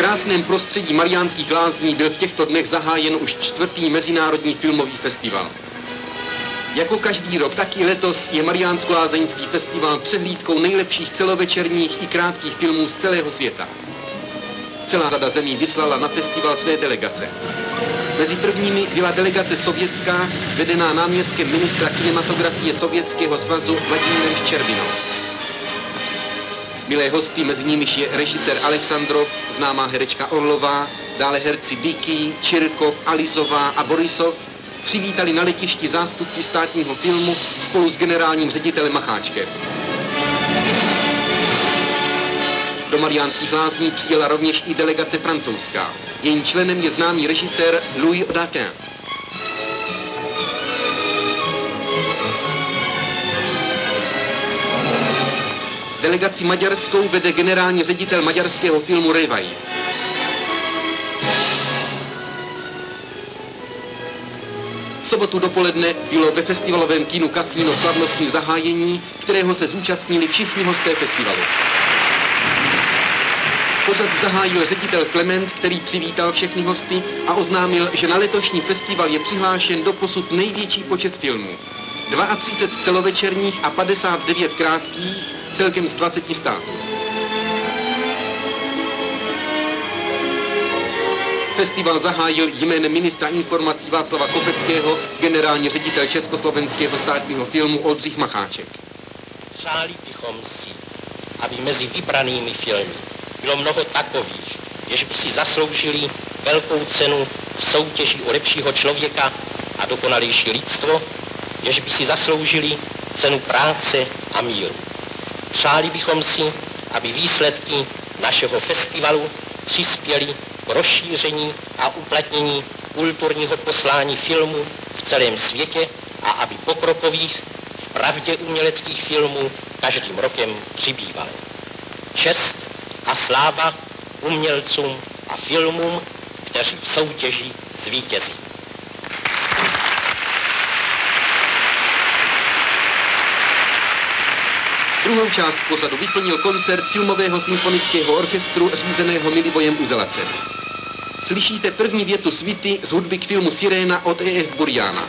krásném prostředí Mariánských Lázní byl v těchto dnech zahájen už 4. mezinárodní filmový festival. Jako každý rok, tak i letos je Mariánsko-lázeňský festival přehlídkou nejlepších celovečerních i krátkých filmů z celého světa. Celá řada zemí vyslala na festival své delegace. Mezi prvními byla delegace sovětská, vedená náměstkem ministra kinematografie Sovětského svazu Vladimírem Ščerbinou. Milé hosty, mezi nimiž je režisér Alexandrov, známá herečka Orlová, dále herci Dický, Čirkov, Alizová a Borisov, přivítali na letišti zástupci státního filmu spolu s generálním ředitelem Macháčkem. Do Mariánských Lázní přijela rovněž i delegace francouzská. Jejím členem je známý režisér Louis Audaquin. Delegaci maďarskou vede generální ředitel maďarského filmu Révai. V sobotu dopoledne bylo ve festivalovém kinu Kasino slavnostní zahájení, kterého se zúčastnili všichni hosté festivalu. Pořad zahájil ředitel Klement, který přivítal všechny hosty a oznámil, že na letošní festival je přihlášen doposud největší počet filmů. 32 celovečerních a 59 krátkých, celkem z 20 států. Festival zahájil jménem ministra informací Václava Kopeckého generální ředitel Československého státního filmu Oldřich Macháček. Přáli bychom si, aby mezi vybranými filmy bylo mnoho takových, jež by si zasloužili velkou cenu v soutěži o lepšího člověka a dokonalejší lidstvo, jež by si zasloužili cenu práce a míru. Přáli bychom si, aby výsledky našeho festivalu přispěly k rozšíření a uplatnění kulturního poslání filmu v celém světě a aby pokrokových v pravdě uměleckých filmů každým rokem přibývalo. Čest a sláva umělcům a filmům, kteří v soutěži zvítězí. Druhou část pořadu vyplnil koncert filmového symfonického orchestru řízeného Milivojem Uzelacem. Slyšíte první větu svity z hudby k filmu Siréna od E.F. Burjána.